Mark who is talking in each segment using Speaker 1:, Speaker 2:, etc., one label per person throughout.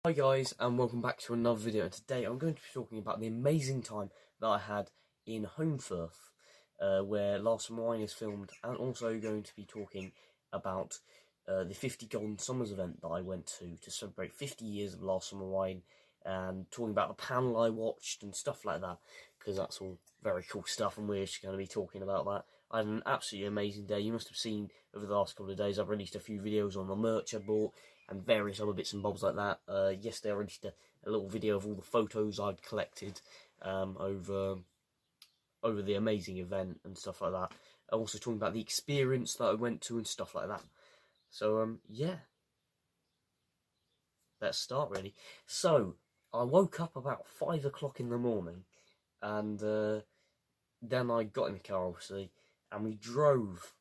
Speaker 1: Hi guys, and welcome back to another video. And today I'm going to be talking about the amazing time that I had in Holmfirth, where Last Summer Wine is filmed, and also going to be talking about the 50 Golden Summers event that I went to celebrate 50 years of Last Summer Wine, and talking about the panel I watched and stuff like that, because that's all very cool stuff, and we're just going to be talking about that. I had an absolutely amazing day. You must have seen over the last couple of days I've released a few videos on the merch I bought and various other bits and bobs like that. Yesterday I released a little video of all the photos I'd collected over the amazing event and stuff like that. I'm also talking about the experience that I went to and stuff like that. So yeah, let's start really. So I woke up about 5 o'clock in the morning, and then I got in the car obviously, and we drove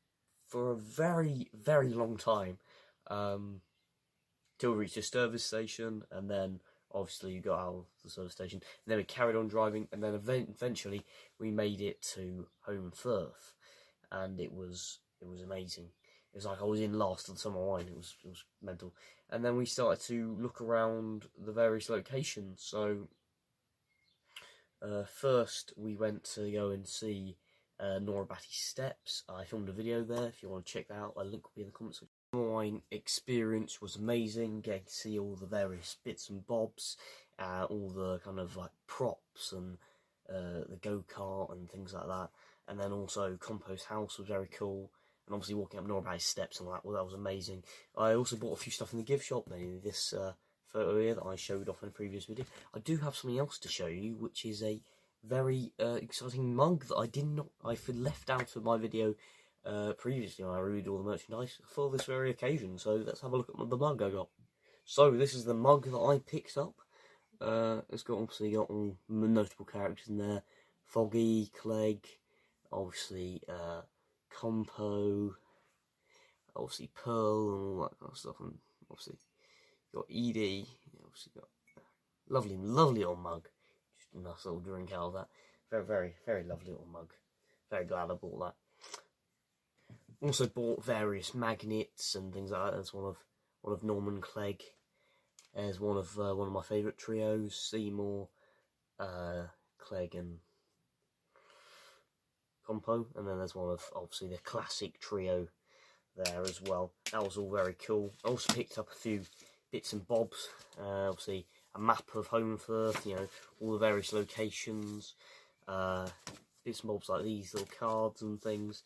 Speaker 1: for a very, very long time till we reached a service station, and then obviously you got out of the service station, and then we carried on driving, and then eventually we made it to Holmfirth, and it was amazing. It was like I was in Last of the Summer Wine. It was mental. And then we started to look around the various locations. So first we went to go and see Nora Batty's Steps. I filmed a video there. If you want to check that out, a link will be in the comments section. The wine experience was amazing, getting to see all the various bits and bobs, all the kind of like props and the go-kart and things like that. And then also Compost House was very cool, and obviously walking up Nora Batty's Steps and all that, well, that was amazing. I also bought a few stuff in the gift shop, mainly this photo here that I showed off in a previous video. I do have something else to show you, which is a very exciting mug that I left out of my video previously when I reviewed all the merchandise for this very occasion. So let's have a look at the mug I got. So this is the mug that I picked up. It's obviously got all the notable characters in there: Foggy, Clegg, obviously Compo, obviously Pearl, and all that kind of stuff. And obviously got Edie. Obviously got lovely old mug. Just a nice little drink out of that. Very lovely little mug. Very glad I bought that. Also bought various magnets and things like that. There's one of Norman Clegg. There's one of my favourite trios, Seymour, Clegg and Compo, and then there's one of obviously the classic trio there as well. That was all very cool. I also picked up a few bits and bobs. Obviously a map of Holmfirth, you know, all the various locations, bits and bobs like these little cards and things.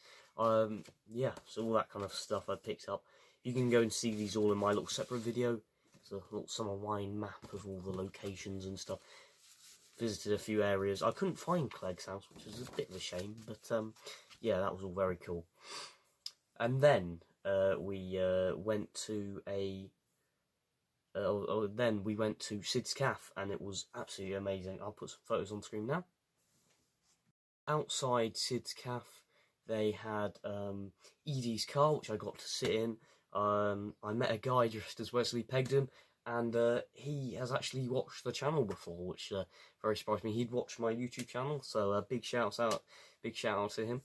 Speaker 1: Yeah, so all that kind of stuff I picked up. You can go and see these all in my little separate video. It's a little summer wine map of all the locations and stuff. Visited a few areas. I couldn't find Clegg's house, which was a bit of a shame, but yeah, that was all very cool. And then we went to Sid's Cafe, and it was absolutely amazing. I'll put some photos on screen now. Outside Sid's Cafe, they had Edie's car, which I got to sit in. I met a guy dressed as Wesley Pegden, and he has actually watched the channel before, which very surprised me. He'd watched my YouTube channel, so big shout out to him.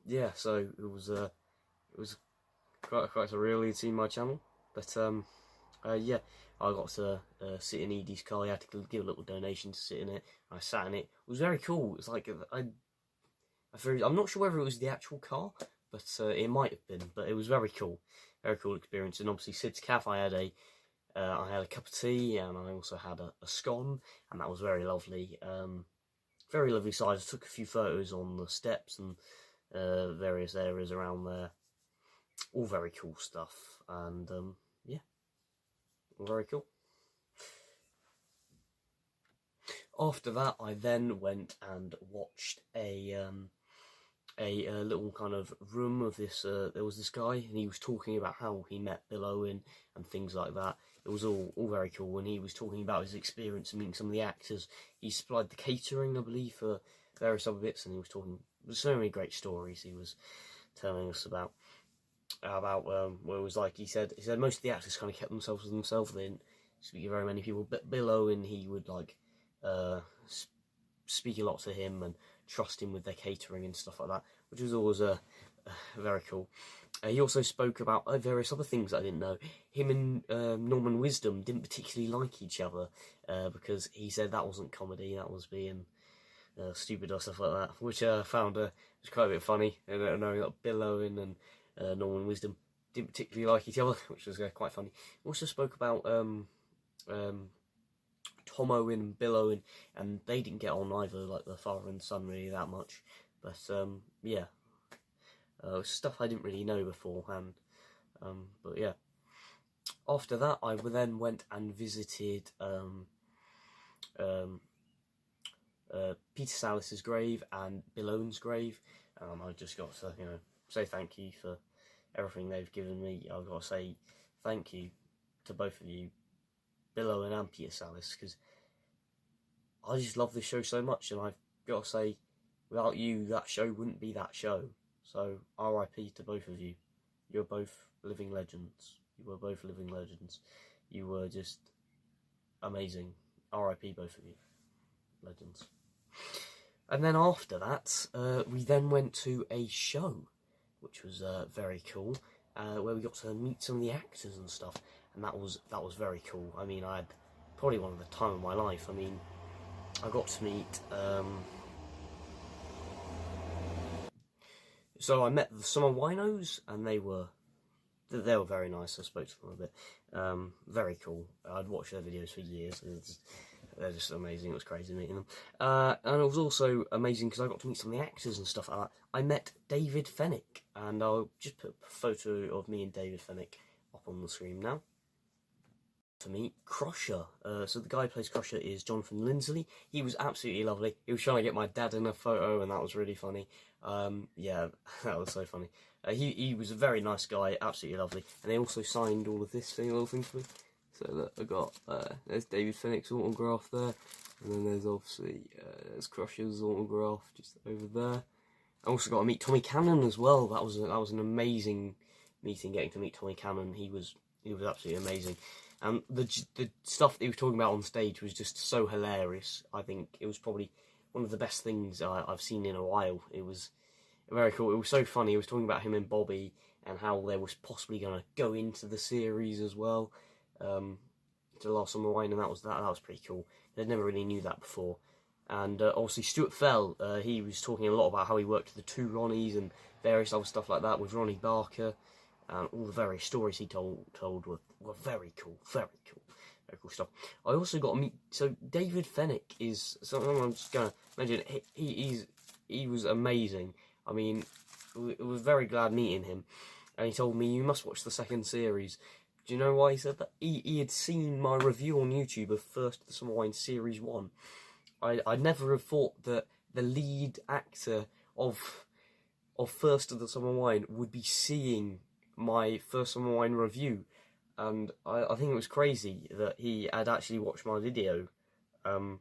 Speaker 1: Yeah, so it was quite surreal he'd seen my channel, but yeah, I got to sit in Edie's car. I had to give a little donation to sit in it. I sat in it. It was very cool. It's like I'm not sure whether it was the actual car, but it might have been. But it was very cool experience. And obviously Sid's Cafe, I had a cup of tea, and I also had a scone, and that was very lovely. Very lovely size. I took a few photos on the steps and various areas around there. All very cool stuff, and yeah, all very cool. After that, I then went and watched a little kind of room of this. There was this guy, and he was talking about how he met Bill Owen and things like that. It was all very cool. When he was talking about his experience and meeting some of the actors, he supplied the catering, I believe, for various other bits, and he was talking. There's so many great stories he was telling us about what it was like. He said most of the actors kind of kept themselves to themselves. They didn't speak to very many people. But Bill Owen, he would like speak a lot to him and trust him with their catering and stuff like that, which was always very cool. He also spoke about various other things I didn't know. Him and Norman Wisdom didn't particularly like each other because he said that wasn't comedy, that was being stupid or stuff like that, which I found was quite a bit funny. Knowing that Bill Owen and Norman Wisdom didn't particularly like each other, which was quite funny. We also spoke about Tom Owen and Bill Owen, and they didn't get on either, like the father and son, really that much. But yeah, stuff I didn't really know beforehand. But yeah, after that, I then went and visited Peter Salis's grave and Bill Owen's grave. I just got to say thank you for everything they've given me. I've got to say thank you to both of you, Bill Owen and Peter Salis, because I just love this show so much, and I've got to say, without you, that show wouldn't be that show. So RIP to both of you. You're both living legends. You were both living legends. You were just amazing. RIP both of you. Legends. And then after that, we then went to a show, which was very cool, where we got to meet some of the actors and stuff, and that was very cool. I mean, I had probably one of the time of my life. I mean, I got to meet. So I met the Summer Winos, and they were very nice. I spoke to them a bit. Very cool. I'd watched their videos for years. They're just amazing. It was crazy meeting them. And it was also amazing because I got to meet some of the actors and stuff like that. I met David Fennick, and I'll just put a photo of me and David Fennick up on the screen now. To meet Crusher. So the guy who plays Crusher is Jonathan Lindsley. He was absolutely lovely. He was trying to get my dad in a photo, and that was really funny. Yeah, that was so funny. He was a very nice guy, absolutely lovely. And they also signed all of this little thing for me. So look, I got there's David Fennick's autograph there, and then there's obviously there's Crusher's autograph just over there. I also got to meet Tommy Cannon as well. That was an amazing meeting, getting to meet Tommy Cannon. He was absolutely amazing. And the stuff that he was talking about on stage was just so hilarious. I think it was probably one of the best things I've seen in a while. It was very cool. It was so funny. He was talking about him and Bobby and how they was possibly going to go into the series as well, to Last Summer Wine, and that was pretty cool. They never really knew that before. And obviously Stuart Fell, he was talking a lot about how he worked with the two Ronnies and various other stuff like that with Ronnie Barker. And all the various stories he told were very cool stuff. I also got to meet, so David Fennick is something I'm just going to mention. He was amazing. I mean, I was very glad meeting him, and he told me, you must watch the second series. Do you know why he said that? He had seen my review on YouTube of First of the Summer Wine Series 1. I never have thought that the lead actor of First of the Summer Wine would be seeing my First Summer Wine review, and I think it was crazy that he had actually watched my video. So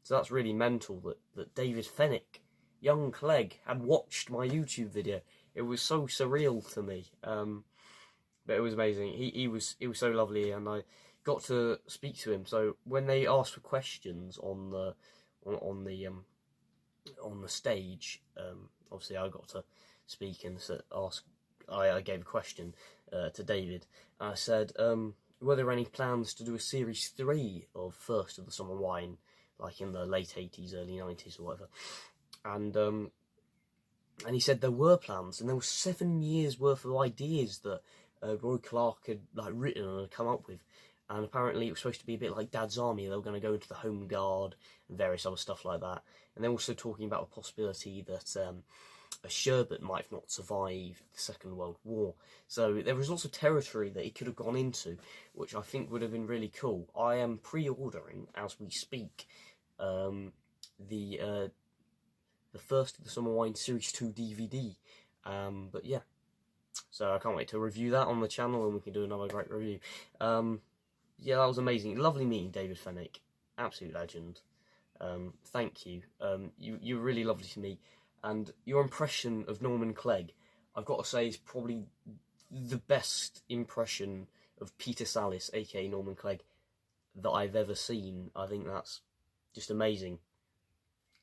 Speaker 1: that's really mental that David Fennick, young Clegg, had watched my YouTube video. It was so surreal to me, but it was amazing. He was so lovely, and I got to speak to him. So when they asked for questions on the stage, obviously I got to speak and ask. I gave a question to David. I said, were there any plans to do a series 3 of First of the Summer Wine, like in the late 80s, early 90s or whatever? And he said there were plans, and there were 7 years worth of ideas that Roy Clark had written and had come up with. And apparently it was supposed to be a bit like Dad's Army. They were going to go into the Home Guard and various other stuff like that. And they're also talking about the possibility that a Sherbet might have not survived the Second World War. So there was lots of territory that he could have gone into, which I think would have been really cool. I am pre-ordering, as we speak, the First of the Summer Wine Series 2 DVD. But yeah, so I can't wait to review that on the channel, and we can do another great review. Yeah, that was amazing. Lovely meeting David Fennick. Absolute legend. Thank you. You were really lovely to me. And your impression of Norman Clegg, I've got to say, is probably the best impression of Peter Salis, aka Norman Clegg, that I've ever seen. I think that's just amazing.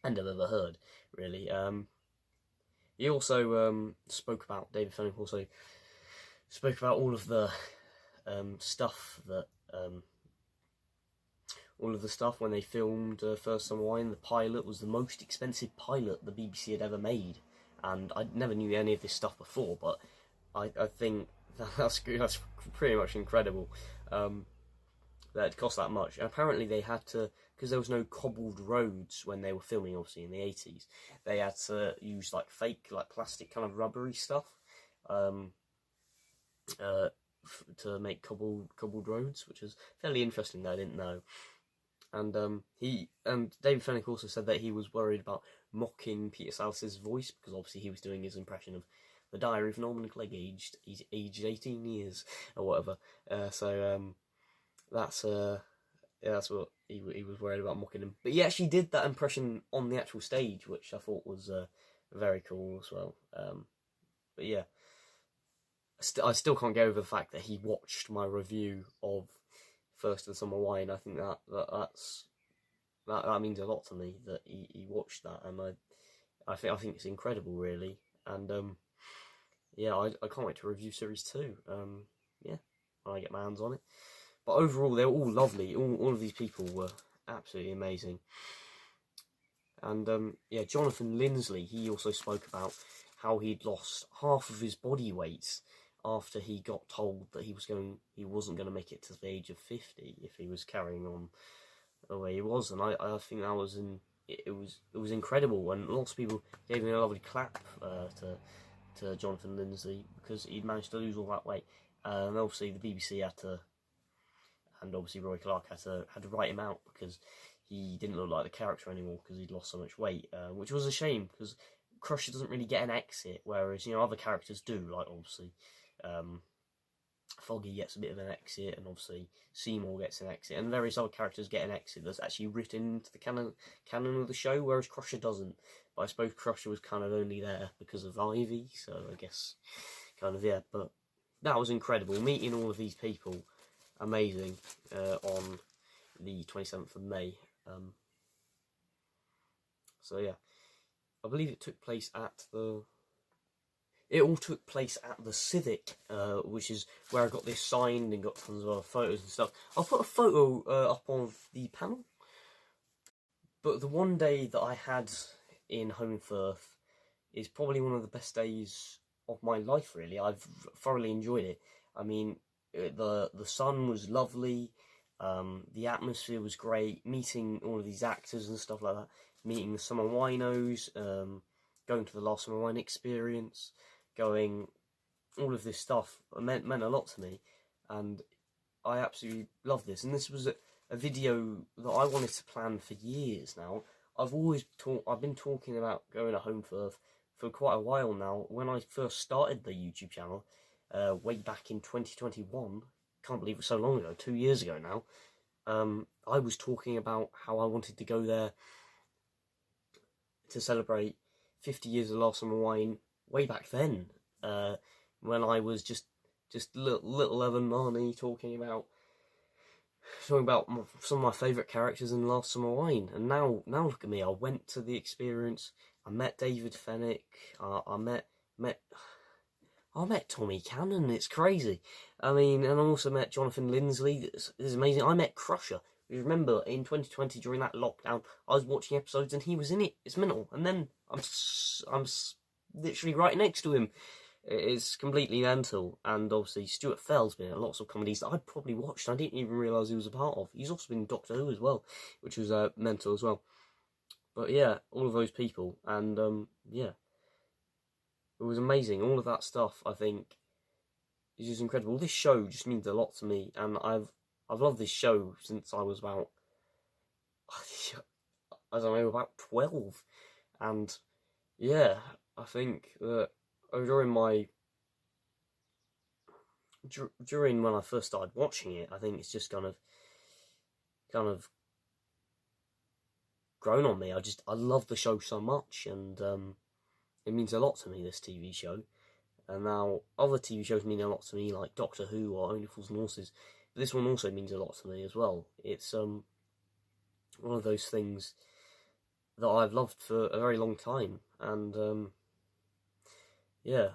Speaker 1: And I've ever heard, really. He also spoke about, David Fennick also spoke about all of the stuff that all of the stuff when they filmed First Summer Wine. The pilot was the most expensive pilot the BBC had ever made, and I never knew any of this stuff before, but I think that's pretty much incredible that it cost that much. And apparently they had to, because there was no cobbled roads when they were filming, obviously in the 80s, they had to use like fake, like plastic kind of rubbery stuff to make cobbled roads, which is fairly interesting that I didn't know. And David Fennick also said that he was worried about mocking Peter Sallis's voice, because obviously he was doing his impression of the Diary of Norman Clegg, aged 18 years or whatever. So that's what he was worried about, mocking him. But he actually did that impression on the actual stage, which I thought was very cool as well. But yeah, I still can't get over the fact that he watched my review of First of the Summer Wine. I think that means a lot to me, that he watched that, and I think it's incredible, really. And yeah, I can't wait to review series 2. Yeah, when I get my hands on it. But overall, they were all lovely. All of these people were absolutely amazing. And yeah, Jonathan Linsley, he also spoke about how he'd lost half of his body weight after he got told that he wasn't going to make it to the age of 50 if he was carrying on the way he was. And I think that was it was incredible, and lots of people gave him a lovely clap to Jonathan Linsley, because he'd managed to lose all that weight. And obviously the BBC had to, and obviously Roy Clark had to write him out, because he didn't look like the character anymore because he'd lost so much weight, which was a shame, because Crusher doesn't really get an exit, whereas, you know, other characters do, like obviously Foggy gets a bit of an exit, and obviously Seymour gets an exit, and various other characters get an exit that's actually written into the canon of the show, whereas Crusher doesn't. But I suppose Crusher was kind of only there because of Ivy, so I guess kind of, yeah. But that was incredible, meeting all of these people, amazing, on the 27th of May. So yeah, I believe it took place at the... It all took place at the Civic, which is where I got this signed and got tons of other photos and stuff. I'll put a photo up of the panel. But the one day that I had in Holmfirth is probably one of the best days of my life, really. I've thoroughly enjoyed it. I mean, the sun was lovely, the atmosphere was great, meeting all of these actors and stuff like that, meeting the Summer Winos, going to the Last Summer Wine experience, all of this stuff meant a lot to me, and I absolutely love this. And this was a video that I wanted to plan for years now. I've been talking about going to Holmfirth for quite a while now. When I first started the YouTube channel, way back in 2021, can't believe it was so long ago, 2 years ago now, I was talking about how I wanted to go there to celebrate 50 years of Last Summer Wine way back then, when I was just little Evan Marnie talking about some of my favourite characters in Last Summer Wine. And now look at me, I went to the experience, I met David Fennick, I met Tommy Cannon, it's crazy. I mean, and I also met Jonathan Linsley, this is amazing. I met Crusher. You remember, in 2020, during that lockdown, I was watching episodes and he was in it. It's mental. And then I'm literally right next to him. It's completely mental. And obviously, Stuart Fell's been in lots of comedies that I'd probably watched. I didn't even realise he was a part of. He's also been in Doctor Who as well, which was mental as well. But yeah, all of those people. And yeah, it was amazing. All of that stuff, I think, is just incredible. This show just means a lot to me. And I've loved this show since I was about, I don't know, about 12. And yeah, I think that during when I first started watching it, I think it's just kind of grown on me. I love the show so much, and it means a lot to me, this TV show. And now other TV shows mean a lot to me, like Doctor Who or Only Fools and Horses. But this one also means a lot to me as well. It's one of those things that I've loved for a very long time, and yeah,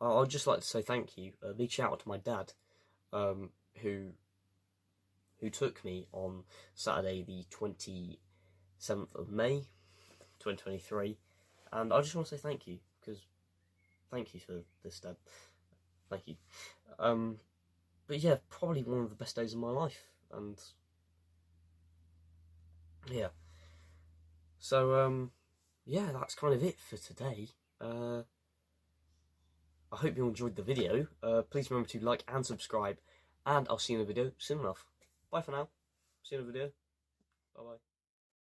Speaker 1: I'd just like to say thank you. A big shout out to my dad, who took me on Saturday the 27th of May, 2023, and I just want to say thank you, because thank you for this, Dad. Thank you. But yeah, probably one of the best days of my life, and yeah. So yeah, that's kind of it for today. I hope you enjoyed the video. Please remember to like and subscribe, and I'll see you in the video soon enough. Bye for now. See you in the video. Bye bye.